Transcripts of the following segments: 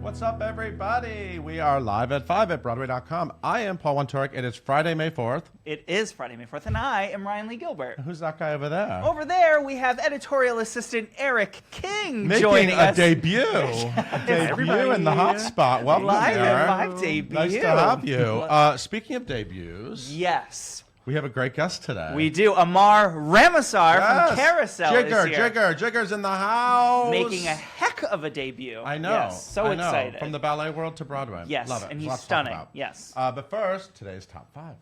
What's up, everybody? We are live at 5 at Broadway.com. I am Paul Wontorek. It is Friday, May 4th. It is Friday, May 4th, and I am Ryan Lee Gilbert. Who's that guy over there? Over there, we have editorial assistant Eric King Making joining a us. debut. A debut in the hot spot. Welcome, Live Eric. at 5 debut. Nice to have you. Speaking of debuts, Yes. we have a great guest today. We do. Amar Ramasar from CAROUSEL is here. Jigger's in the house. Making a heck of a debut. I know. Yes, so excited. From the ballet world to Broadway. Yes, Love it. and There's he's lots to talk stunning. about. Yes. But first, today's top 5.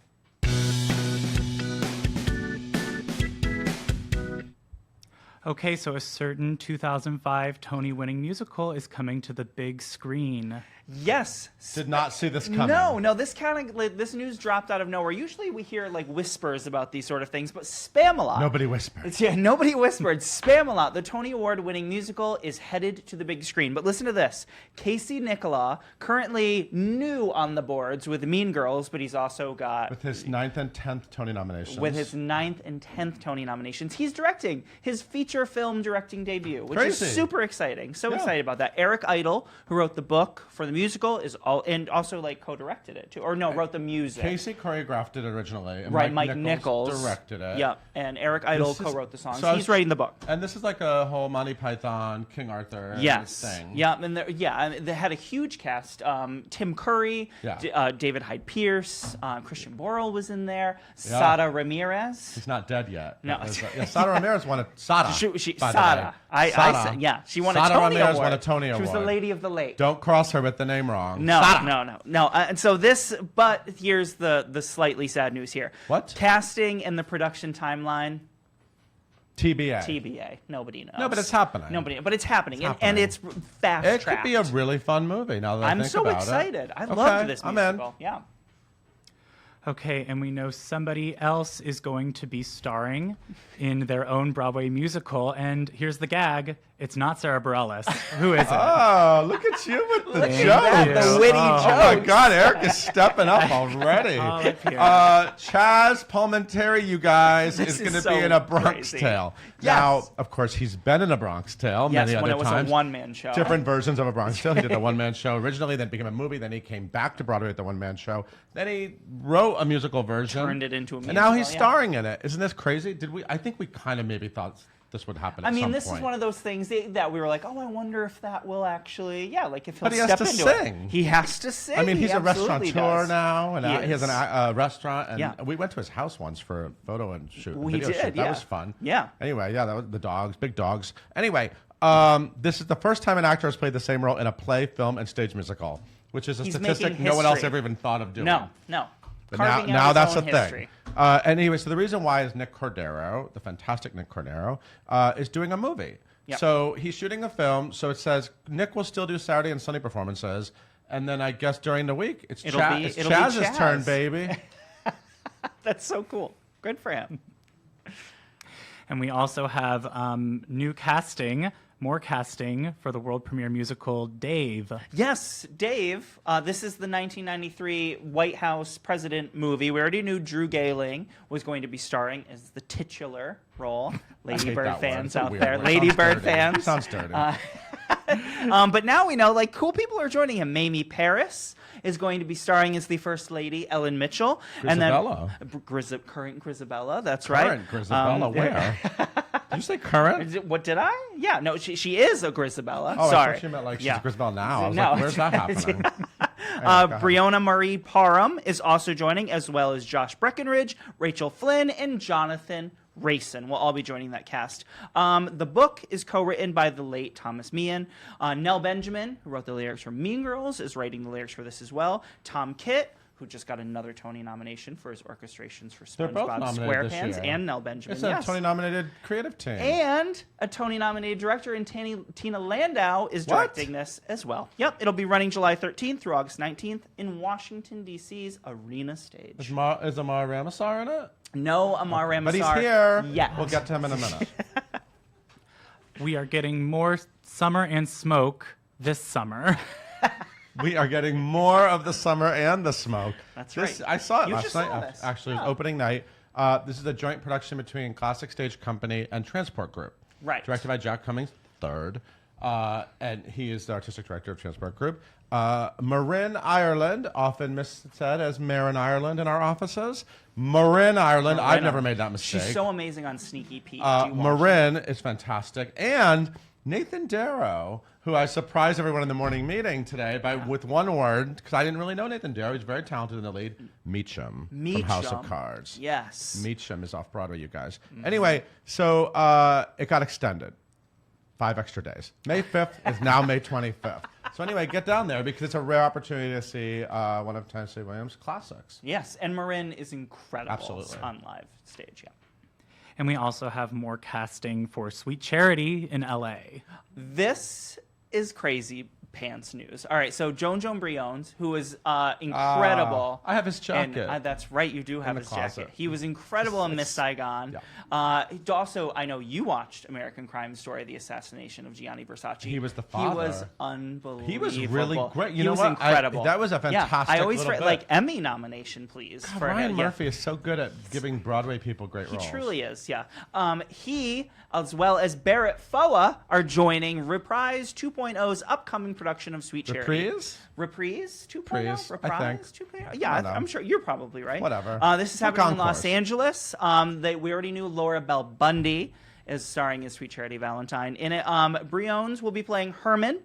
Okay, so a certain 2005 Tony-winning musical is coming to the big screen. Yes. Did not see this coming. No, this kind of this news dropped out of nowhere. Usually we hear like whispers about these sort of things, but Spam-A-Lot. Nobody whispered. Yeah, nobody whispered. Spam-A-Lot, the Tony Award-winning musical, is headed to the big screen. But listen to this. Casey Nicholaw, currently new on the boards with Mean Girls, but he's also got... With his 9th and 10th Tony nominations. With his 9th and 10th Tony nominations. He's directing his feature film directing debut, which is super exciting. So excited about that. Eric Idle, who wrote the book for the musical, is and also like co-directed it too, or no, wrote the music. Casey choreographed it originally. And right, Mike Nichols directed it. Yeah, and Eric Idle co-wrote the songs. So he's writing the book. And this is like a whole Monty Python, King Arthur thing. Yeah, and they had a huge cast. Tim Curry, David Hyde Pierce, Christian Borle was in there. Sada Ramirez. He's not dead yet. No, Sada Ramirez won a Sada. Sada. She won a Tony Ramirez Award. Won a Tony Award. She was the Lady of the Lake. Don't cross her with the name wrong. No. And so but here's the slightly sad news here. What? Casting and the production timeline. TBA. Nobody knows. No, but it's happening. But it's happening. And it's fast-tracked. It could be a really fun movie now that I think about it. I'm so excited. I loved this musical. Yeah. Okay, and we know somebody else is going to be starring in their own Broadway musical, and here's the gag. It's not Sarah Bareilles. Who is it? Oh, look at you with the jokes. The witty jokes. Oh, my God, Eric is stepping up already. Chaz Palminteri, you guys, is going to be in A Bronx Tale. Yes. Now, of course, he's been in A Bronx Tale many other times. When it was a one-man show. Different versions of A Bronx Tale. He did a one-man show originally, then became a movie, then he came back to Broadway with the one-man show. Then he wrote a musical version. Turned it into a musical. And now he's starring in it. Isn't this crazy? I think we kind of maybe thought this would happen at some point. This is one of those things that we were like, oh, I wonder if that will actually, like if he'll step into it. But he has to sing. He has to sing. I mean, he's a restaurateur now, and he has a restaurant, and we went to his house once for a photo and shoot. We did, shoot. That was fun. Yeah. Anyway, that was the dogs, big dogs. Anyway, this is the first time an actor has played the same role in a play, film, and stage musical, which is a statistic no one else ever even thought of doing. No. But now that's a thing. Anyway, so the reason why is Nick Cordero, the fantastic Nick Cordero, is doing a movie. Yep. So he's shooting a film. So it says Nick will still do Saturday and Sunday performances. And then I guess during the week, it's Chaz's turn, baby. That's so cool. Good for him. And we also have more casting for the world premiere musical Dave. Yes, Dave. This is the 1993 White House president movie. We already knew Drew Gayling was going to be starring as the titular role. Lady Bird fans out there. Lady Bird fans. Sounds dirty. But now we know, cool people are joining him. Mamie Paris is going to be starring as the First Lady, Ellen Mitchell. Grisabella. And then current Grisabella, that's current right. Grisabella, where? Did you say current? What did I? Yeah, no, she is a Grisabella. Oh, sorry. I thought she meant she's a Grisabella now. I was no, like, where's that happening? Brianna Marie Parham is also joining, as well as Josh Breckenridge, Rachel Flynn, and Jonathan Rayson will all be joining that cast. The book is co-written by the late Thomas Meehan. Nell Benjamin, who wrote the lyrics for Mean Girls, is writing the lyrics for this as well. Tom Kitt, who just got another Tony nomination for his orchestrations for SpongeBob SquarePants, and Nell Benjamin. It's a Tony-nominated creative team. And a Tony-nominated director, and Tina Landau is directing this as well. Yep, it'll be running July 13th through August 19th in Washington, D.C.'s Arena Stage. Is Amar Ramasar in it? No Amar Ramasar. But he's here. Yeah. We'll get to him in a minute. We are getting more summer and smoke this summer. We are getting more of the summer and the smoke. That's right. I saw it last night. This. Actually, it was opening night. This is a joint production between Classic Stage Company and Transport Group. Right. Directed by Jack Cummings III. and he is the artistic director of Transport Group. Marin Ireland, often said as Marin Ireland in our offices. Marin Ireland, I've never made that mistake. She's so amazing on Sneaky Pete. Marin is fantastic. And Nathan Darrow, who I surprised everyone in the morning meeting today with one word, because I didn't really know Nathan Darrow. He's very talented in the lead. Meacham from House of Cards. Yes. Meacham is off Broadway, you guys. Anyway, so it got extended. 5 extra days. May 5th is now May 25th. So anyway, get down there because it's a rare opportunity to see one of Tennessee Williams' classics. Yes, and Marin is incredible Absolutely. on live stage. Yeah. And we also have more casting for Sweet Charity in LA. This is crazy pants news. All right, so Joan Briones, who is incredible. I have his jacket. And, that's right, you do have his jacket. He was incredible in Miss Saigon. Yeah. Also, I know you watched American Crime Story, the assassination of Gianni Versace. He was the father. He was unbelievable. He was really great. He was incredible. That was a fantastic I always little bit. like Emmy nomination, please. God, for Ryan him. Murphy is so good at giving Broadway people great roles. He truly is, yeah. He, as well as Barrett Foa, are joining Reprise 2.0's upcoming production of Sweet Charity. Reprise 2.0? Reprise 2.0? Yeah, I'm sure you're probably right. Whatever. This is happening in Los Angeles. We already knew Laura Bell Bundy is starring as Sweet Charity Valentine. In it, Briones will be playing Herman,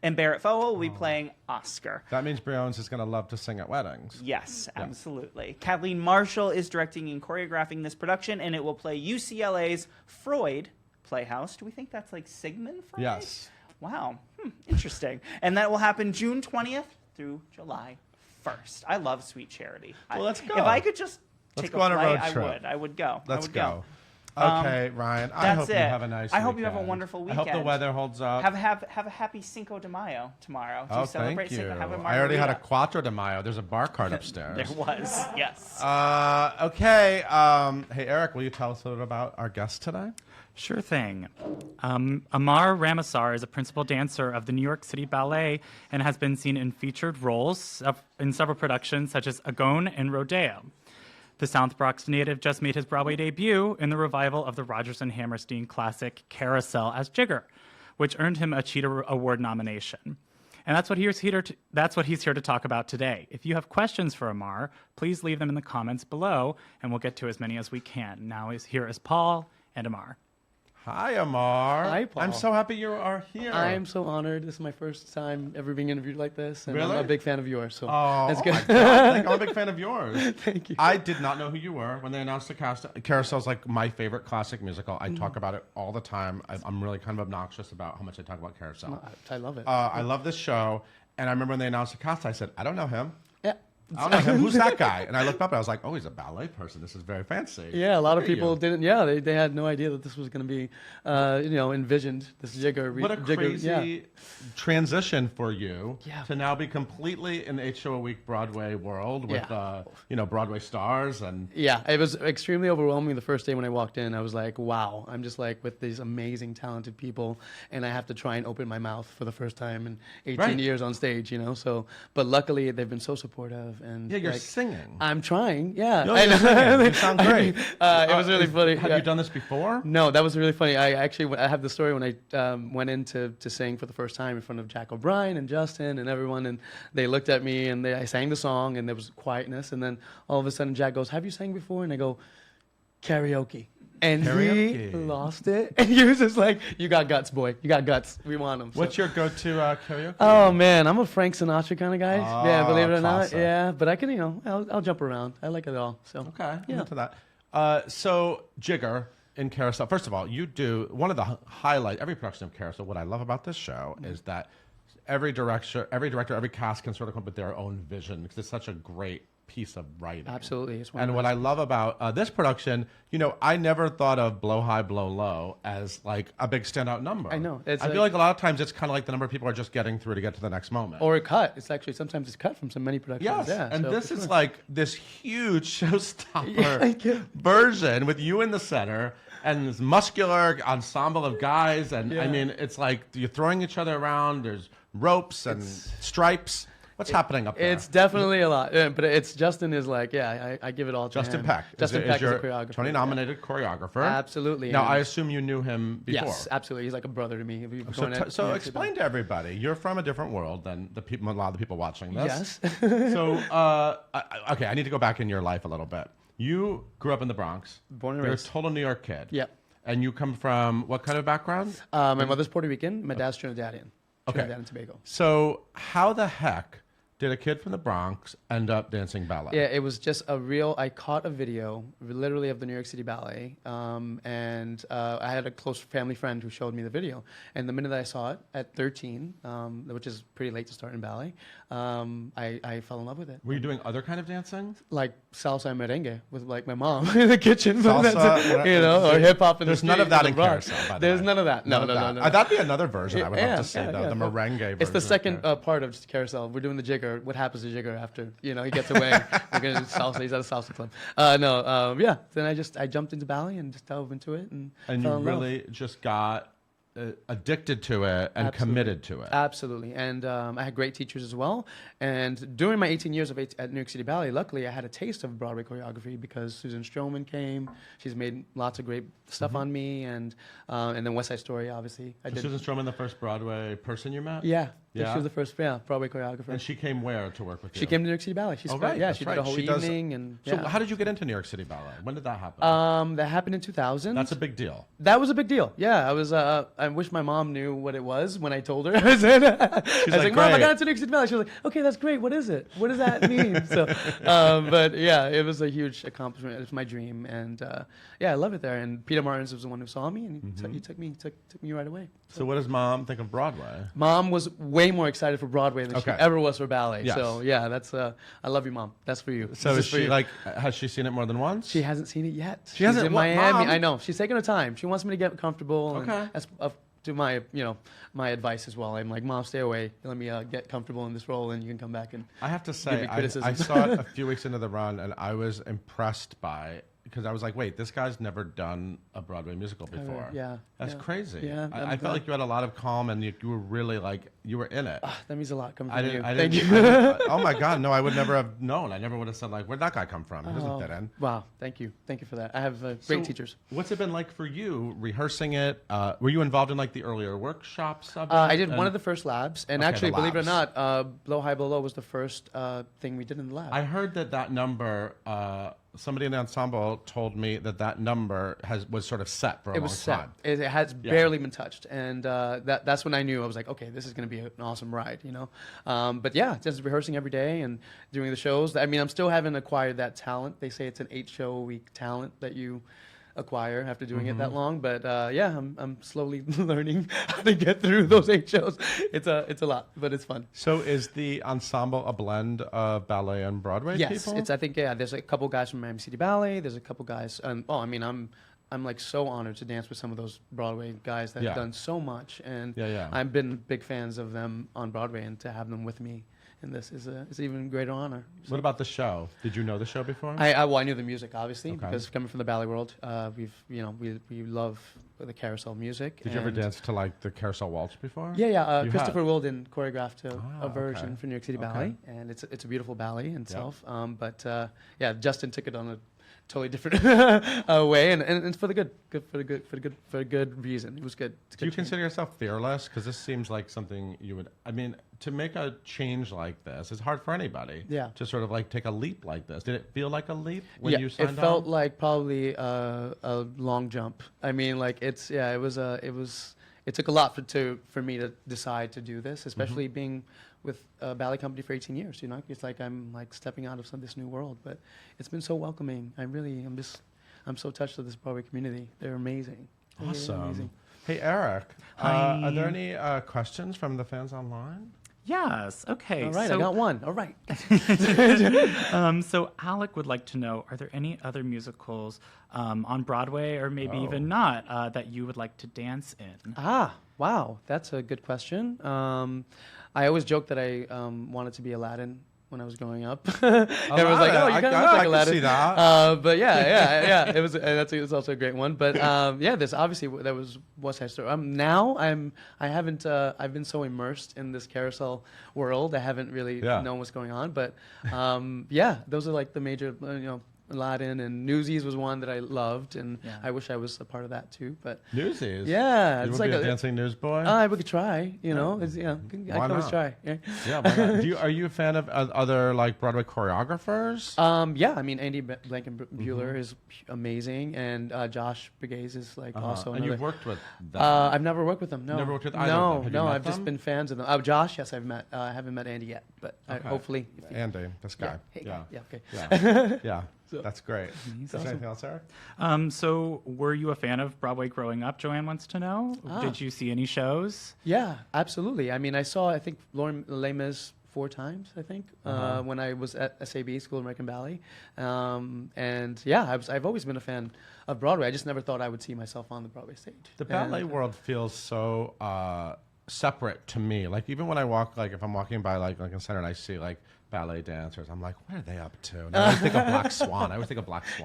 and Barrett Foa will be playing Oscar. That means Briones is going to love to sing at weddings. Yes, absolutely. Kathleen Marshall is directing and choreographing this production, and it will play UCLA's Freud Playhouse. Do we think that's like Sigmund Freud? Yes. Wow. Interesting. And that will happen June 20th through July 1st. I love Sweet Charity. Well, let's go. If I could just take go on a road flight, trip. I would go. Let's go. Um, Okay, Ryan. I hope you have a nice I hope you weekend. have a wonderful I weekend. hope the weather holds up. Have a happy Cinco de Mayo tomorrow. Do you celebrate thank you. Cinco? Have a I already had a margarita. Cuatro de Mayo. There's a bar cart upstairs. There was, yes. Okay. Hey, Eric, will you tell us a little about our guest today? Sure thing. Amar Ramasar is a principal dancer of the New York City Ballet and has been seen in featured roles in several productions such as Agone and Rodeo. The South Bronx native just made his Broadway debut in the revival of the Rodgers and Hammerstein classic Carousel as Jigger, which earned him a Cheetah Award nomination. And that's what he's here to talk about today. If you have questions for Amar, please leave them in the comments below, and we'll get to as many as we can. Now here is Paul and Amar. Hi, Amar. Hi, Paul. I'm so happy you are here. I am so honored. This is my first time ever being interviewed like this, and Really? I'm a big fan of yours. So That's good. my God. I'm a big fan of yours. Thank you. I did not know who you were when they announced the cast. Carousel's like my favorite classic musical. I talk about it all the time. I'm really kind of obnoxious about how much I talk about Carousel. I love it. I love this show, and I remember when they announced the cast, I said, I don't know him. yeah. I don't know him. Who's that guy? And I looked up and I was like, oh, he's a ballet person. This is very fancy. Yeah, a lot of Look at people you. didn't. Yeah, they had no idea that this was going to be, envisioned. This Jigger. What a crazy transition for you Yeah. to now be completely in the 8 show a week Broadway world with, Broadway stars and. Yeah, it was extremely overwhelming the first day when I walked in. I was like, wow, I'm just like with these amazing, talented people, and I have to try and open my mouth for the first time in 18 years on stage, So, but luckily they've been so supportive. And Yeah, you're like, singing. I'm trying. Yeah, No, you're singing. You sound great. It was really funny. Have you done this before? No, that was really funny. I have the story when I went in to sing for the first time in front of Jack O'Brien and Justin and everyone, and they looked at me and I sang the song and there was quietness, and then all of a sudden Jack goes, "Have you sang before?" And I go, "Karaoke." And Karaoke. he lost it, and he was just like, "You got guts, boy. You got guts. We want them." What's your go-to karaoke? Oh man, I'm a Frank Sinatra kind of guy. Oh, Yeah, believe it or classic. not. Yeah, but I can, I'll jump around. I like it all. So Okay, I'm Yeah. into that. So Jigger in Carousel. First of all, you do one of the highlights. Every production of Carousel. What I love about this show is that every director, every cast can sort of come up with their own vision because it's such a great piece of writing. Absolutely, it's one And of what I love about this production, I never thought of Blow High, Blow Low as like a big standout number. I know. I feel like a lot of times it's kind of like the number people are just getting through to get to the next moment. or a cut. It's actually sometimes it's cut from so many productions. Yes, Yeah, and so this for is sure. like this huge showstopper Yeah. version with you in the center and this muscular ensemble of guys. And I Yeah. mean, it's like you're throwing each other around. There's ropes and stripes. What's happening up there? It's definitely a lot, but it's Justin is like, I give it all to Justin him. Peck. Justin Peck is your a choreographer. Tony-nominated choreographer. Absolutely. Now, and- I assume you knew him before. Yes, absolutely. He's like a brother to me. So explain to everybody. You're from a different world than a lot of the people watching this. Yes. So, okay, I need to go back in your life a little bit. You grew up in the Bronx. Born and You're raised. a total New York kid. Yep. And you come from what kind of background? My mother's Puerto Rican. My dad's Trinidadian. Okay. Trinidad and Tobago. So, how the heck did a kid from the Bronx end up dancing ballet? Yeah, it was just a real. I caught a video, literally, of the New York City Ballet, and I had a close family friend who showed me the video. And the minute that I saw it at 13, which is pretty late to start in ballet, I fell in love with it. Were you doing other kind of dancing? Like salsa merengue with like my mom in the kitchen, Salsa, or hip hop in the There's none street of that the in Bronx. Carousel, by the There's way. none of that. No. That'd be another version I would love to see, Yeah, though, yeah. the merengue version. It's the of second Carousel. part of Carousel. We're doing the jigger. What happens to jigger after he gets away? We're gonna do salsa. He's at a salsa club. Then I jumped into ballet and just dove into it and And fell you in love. really just got addicted to it and Absolutely. committed to it. Absolutely. And I had great teachers as well. And during my 18 years at New York City Ballet, luckily I had a taste of Broadway choreography because Susan Stroman came. She's made lots of great stuff on me, and then West Side Story, obviously. I Was did. Susan Stroman the first Broadway person you met? Yeah. Yeah? She was the first Broadway choreographer. And she came where to work with you? She came to New York City Ballet. She Oh, spent, right. yeah, that's she right. did a whole She does- evening. And So yeah. how did you get into New York City Ballet? When did that happen? That happened in 2000. That's a big deal. That was a big deal. Yeah, I was. I wish my mom knew what it was when I told her. I was like, like, "Mom, I "Great." got into New York City Ballet." She was like, "Okay, that's great. What is it? What does that mean?" So, but yeah, it was a huge accomplishment. It was my dream, and yeah, I love it there. And Peter Martins was the one who saw me, and he took me right away. So what does Mom think of Broadway? Mom was way more excited for Broadway than she Okay. ever was for ballet. Yes. So yeah, that's. I love you, Mom. That's for you. So This is for she you. like, has she seen it more than once? She hasn't seen it yet. She hasn't- She's in what, Miami. Mom? I know. She's taking her time. She wants me to get comfortable. And Okay. that's to my, my advice as well. I'm like, Mom, stay away. Let me get comfortable in this role, and you can come back and. I have to Give say, me I criticism. saw it a few weeks into the run, and I was impressed by because I was like, wait, this guy's never done a Broadway musical before. yeah, That's yeah. crazy. Yeah, I I'm felt glad. like you had a lot of calm, and you were really like, you were in it. That means a lot coming I from didn't. you. I Thank didn't, you. I didn't- oh my God, no! I would never have known. I never would have said like, where'd that guy come from? He doesn't fit in. Wow, thank you for that. I have great So, teachers. What's it been like for you rehearsing it? Were you involved in like the earlier workshops of it? I did one And of the first labs, and Okay, actually, the believe it or labs. not, Blow High Blow Low was the first thing we did in the lab. I heard that number. Somebody in the ensemble told me that number was sort of set for a It long was set. time. It has barely been touched, and that's when I knew I was like, okay, this is going to be an awesome ride, But yeah, just rehearsing every day and doing the shows. I mean, I'm still haven't acquired that talent. They say it's an 8-show-a-week talent that you acquire after doing it that long. But yeah, I'm slowly learning how to get through those 8 shows. It's a lot, but it's fun. So is the ensemble a blend of ballet and Broadway Yes, people? I think there's a couple guys from Miami City Ballet. There's a couple guys, and I'm like so honored to dance with some of those Broadway guys that Yeah. have done so much, and Yeah. I've been big fans of them on Broadway, and to have them with me in this is an even greater honor. So What about the show? Did you know the show before? I knew the music obviously Okay. because coming from the ballet world, we love the carousel music. Did you ever and- dance to like the Carousel Waltz before? Yeah. You Christopher have? Wilden choreographed Ah, a version okay. for New York City Okay. Ballet, and it's a beautiful ballet in itself. But yeah, Justin took it on a totally different way, and it's for a good reason. It was good. It's a Do you good change. consider yourself fearless? Because this seems like something you would. I mean, to make a change like this, it's hard for anybody. Yeah. To sort of like take a leap like this. Did it feel like a leap when Yeah, you signed it felt on? like probably a long jump. I mean, like it took a lot for me to decide to do this, especially being with a ballet company for 18 years. It's like I'm like stepping out of this new world. But it's been so welcoming. I'm so touched with this Broadway community. They're amazing. They're really Awesome. amazing. Hey, Eric. Hi. Are there any questions from the fans online? Yes. Okay. All right, so, I got one. All right. So Alec would like to know: are there any other musicals on Broadway, or maybe even not, that you would like to dance in? Wow, that's a good question. I always joke that I wanted to be Aladdin when I was growing up. Everyone's like, "Oh, you kind of look like I can Aladdin." see that. But yeah. It's also a great one. But there's obviously there was West Side Story. Now I've been so immersed in this carousel world, I haven't really known what's going on. But those are like the major, Aladdin and Newsies was one that I loved, and I wish I was a part of that too. But Newsies, you it's want like to be a dancing newsboy. we could try. I can always try. Yeah. Yeah. Why not? Are you a fan of other like Broadway choreographers? I mean Andy Blankenbuehler is amazing, and Josh Begay is like also. And you've worked with them. I've never worked with them. No, never worked with either of them. Have you met I've just them? been fans of them. Josh, yes, I've met. I haven't met Andy yet, but hopefully. Andy, this guy. Hey, Yeah. okay. Yeah. That's great. Is there anything else, Eric? So were you a fan of Broadway growing up? Joanne wants to know. Did you see any shows? Yeah, absolutely. I mean, I think Lauren Les Mis 4 times, I think, when I was at SAB, School of American Ballet. I've always been a fan of Broadway. I just never thought I would see myself on the Broadway stage. The ballet world feels so separate to me. Like even when I walk, like if I'm walking by like Lincoln Center and I see like ballet dancers, I'm like, what are they up to? And I always think of Black Swan.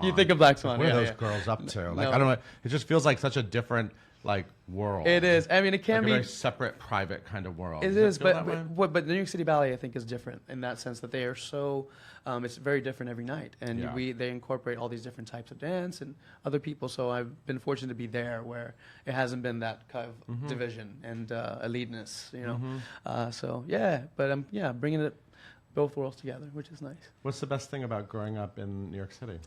You think of Black Swan. What yeah, are those girls up to? Like I don't know. It just feels like such a different like world. It is. I mean, it can like be a very separate, private kind of world. It Does is, feel that way? but the New York City Ballet, I think, is different in that sense that they are so. It's very different every night, and they incorporate all these different types of dance and other people. So I've been fortunate to be there where it hasn't been that kind of division and eliteness, but I'm bringing it both worlds together, which is nice. What's the best thing about growing up in New York City?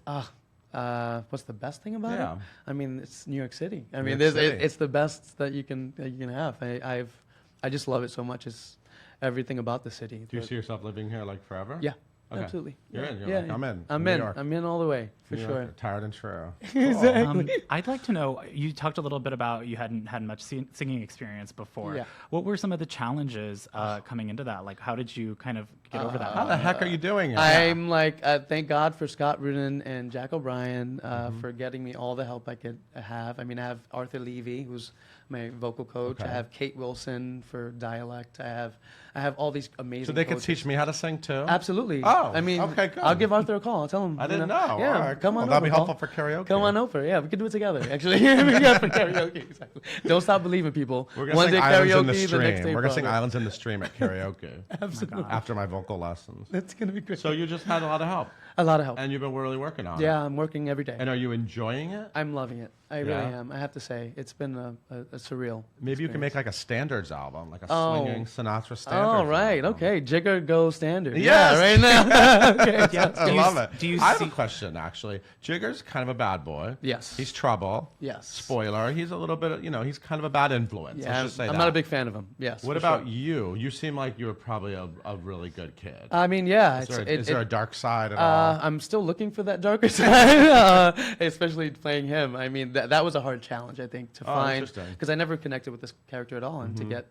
What's the best thing about it? I mean, it's New York City. I mean, York City. it's the best that you can have. I just love it so much. It's everything about the city. Do you see yourself living here like forever? Yeah. Okay. Absolutely. You're in. You're yeah, like, I'm in. I'm New in. York. I'm in all the way, for New sure. York, tired and true. Exactly. I'd like to know, you talked a little bit about you hadn't had much singing experience before. Yeah. What were some of the challenges coming into that? Like, how did you kind of get over that? How the heck are you doing it? I'm like, thank God for Scott Rudin and Jack O'Brien for getting me all the help I could have. I mean, I have Arthur Levy, who's my vocal coach. Okay. I have Kate Wilson for dialect. I have all these amazing So they could coaches. teach me how to sing too? Absolutely. Oh, I mean, okay, good. I'll give Arthur a call. I'll tell him. I didn't know. Yeah, All right, come cool. on That'd be over, helpful Paul. for karaoke. Come on over. Yeah, we can do it together. Actually, yeah, for karaoke. Exactly. Don't stop believing, people. We're going One to day sing Islands in the karaoke, the next day Stream. We're going to sing Broadway. Islands in the Stream at karaoke. Absolutely. After my vocal lessons. That's gonna be great. So you just had a lot of help. A lot of help. And you've been really working on it. Yeah, I'm working every day. And are you enjoying it? I'm loving it. I really Yeah? am. I have to say, it's been a surreal. Maybe you can make like a standards album, like a swinging Sinatra standards Oh, right. album. Okay. Jigger Go Standard. Yes. Yeah, right now. Okay. Yeah, I do you love s- it. do you I have see- a question, actually. Jigger's kind of a bad boy. Yes. He's trouble. Yes. Spoiler. He's a little bit, he's kind of a bad influence. Yeah, Let's just say I'm that. not a big fan of him. Yes. What for about sure. you? You seem like you were probably a really good kid. I mean, yeah. Is there a dark side at all? I'm still looking for that darker side, especially playing him. I mean, that was a hard challenge, I think, to find, interesting. because I never connected with this character at all, and to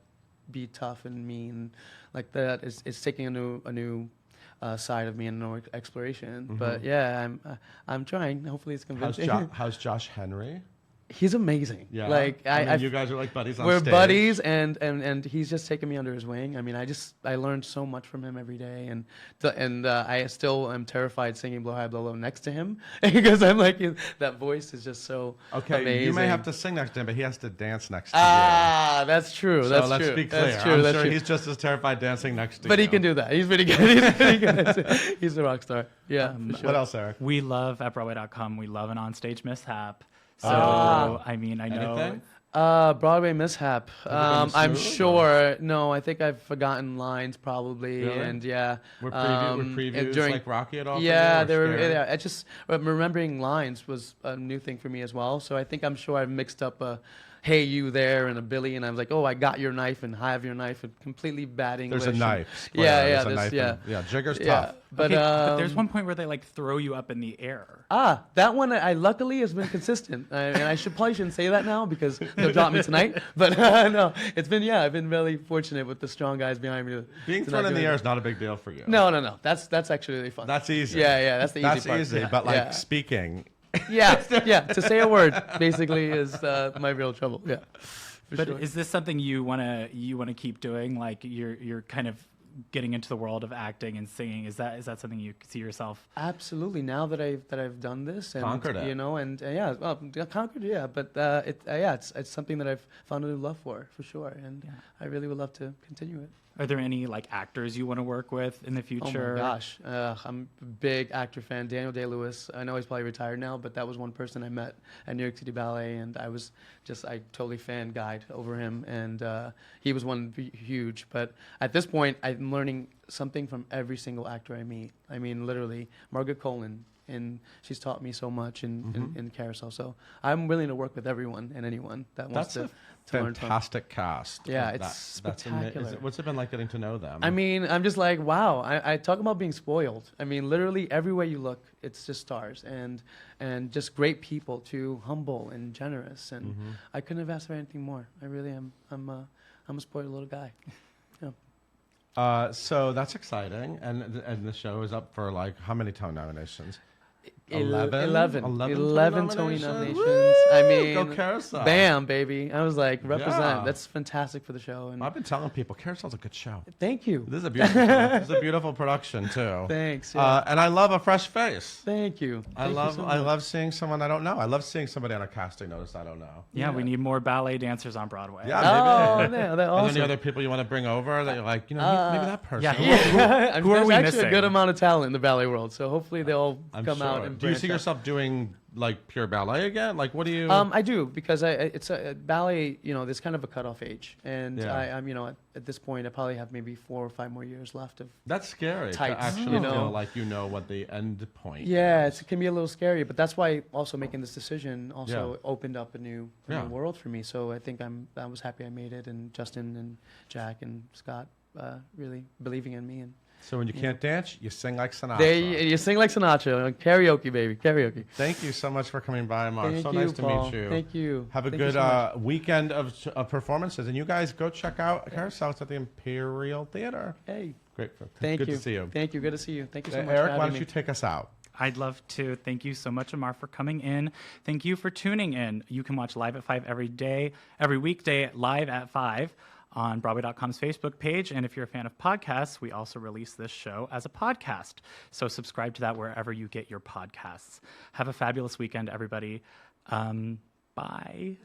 be tough and mean like that is taking a new side of me and no exploration. But yeah, I'm trying. Hopefully, it's convincing. How's Josh Henry? He's amazing. Yeah. Like I mean, you guys are like buddies on we're stage. buddies, and he's just taken me under his wing. I mean, I learned so much from him every day, and I still am terrified singing Blow High Blow Low next to him because I'm like, that voice is just so Okay, amazing. you may have to sing next to him, but he has to dance next to That's true. you. That's So let's true. be clear. That's true. I'm That's sure true. he's just as terrified dancing next to But you. he can do that. He's pretty good. He's pretty good. He's a rock star. Yeah, for sure. What else, Eric? We love at Broadway.com. We love an onstage mishap. So Ah. I mean, I know. Anything? Broadway mishap. Everything I'm smooth, sure. No, I think I've forgotten lines probably, Really? and yeah. Were and previews like Rocky at all? Yeah, for they you, or were. scary? Yeah, I just remembering lines was a new thing for me as well. So I think I'm sure I mixed up a "Hey you" there and a Billy, and I was like, "Oh, I got your knife and have your knife," and completely bad English. There's a and- knife. Yeah, yeah, There's a there's- knife yeah. Yeah, Jigger's Yeah, tough. but, Okay, but there's one point where they like throw you up in the air. that one I luckily has been consistent, and I probably shouldn't say that now because they'll drop me tonight. But no, it's been I've been really fortunate with the strong guys behind me. Being to thrown not in the do air it. is not a big deal for you. No, that's actually really fun. That's easy. Yeah, that's the easy That's part. easy, Yeah, but like yeah. speaking. Yeah, to say a word basically is my real trouble. Yeah, for But sure. is this something you wanna keep doing? Like you're kind of getting into the world of acting and singing. Is that something you see yourself? Absolutely. Now that I've done this and Conquered it. you know, and conquered, yeah. But it's something that I've found a new love for sure, and I really would love to continue it. Are there any like actors you want to work with in the future? Oh my gosh, I'm a big actor fan. Daniel Day-Lewis. I know he's probably retired now, but that was one person I met at New York City Ballet, and I totally fan-guyed over him, and he was one huge. But at this point, I'm learning something from every single actor I meet. I mean, literally, Margaret Colin, and she's taught me so much in Carousel. So I'm willing to work with everyone and anyone that wants to learn from. Fantastic cast. Yeah, it's spectacular. What's it been like getting to know them? I mean, I'm just like, wow. I talk about being spoiled. I mean, literally everywhere you look, it's just stars and just great people, too, humble and generous. And I couldn't have asked for anything more. I really am. I'm a spoiled little guy. Yeah. So that's exciting, and the show is up for like how many Tony nominations? 11 Tony nominations. Woo! I mean, Go Carousel. Bam, baby. I was like, represent. Yeah. That's fantastic for the show. And I've been telling people Carousel's a good show. thank you. This is a beautiful show. This is a beautiful production too. Thanks. Yeah. And I love a fresh face. Thank you. I love seeing someone I don't know. I love seeing somebody on a casting notice I don't know. Yeah, we need more ballet dancers on Broadway. Yeah, Oh, maybe. yeah, that's Are there awesome. any other people you want to bring over that you're like, maybe that person? Yeah, Who are There's we actually missing? a good amount of talent in the ballet world, so hopefully they'll I'm come sure. out and Do you branch see out. yourself doing like pure ballet again? Like, what do you? I do, because it's a ballet. You know, there's kind of a cutoff age, and Yeah. I'm at this point I probably have maybe 4 or 5 more years left of. That's scary. Tights, to actually you know. feel like you know what the end point. Yeah, is. it can be a little scary, but that's why also making this decision also Yeah. opened up a new Yeah. world for me. So I think I was happy I made it, and Justin and Jack and Scott really believing in me. And So when you can't dance, you sing like Sinatra. you sing like Sinatra, karaoke, baby, karaoke. Thank you so much for coming by, Amar. Thank So you, nice to Paul. meet you. Thank you. Have a Thank you good so much. weekend of performances, and you guys go check out Carousel. It's at the Imperial Theater. Hey, Great. thank good you. to see you. Thank you. Good to see you. Thank you so much. Eric, for why having don't you me. take us out? I'd love to. Thank you so much, Amar, for coming in. Thank you for tuning in. You can watch Live at 5 every weekday, live at 5 on Broadway.com's Facebook page. And if you're a fan of podcasts, we also release this show as a podcast. So subscribe to that wherever you get your podcasts. Have a fabulous weekend, everybody. Bye.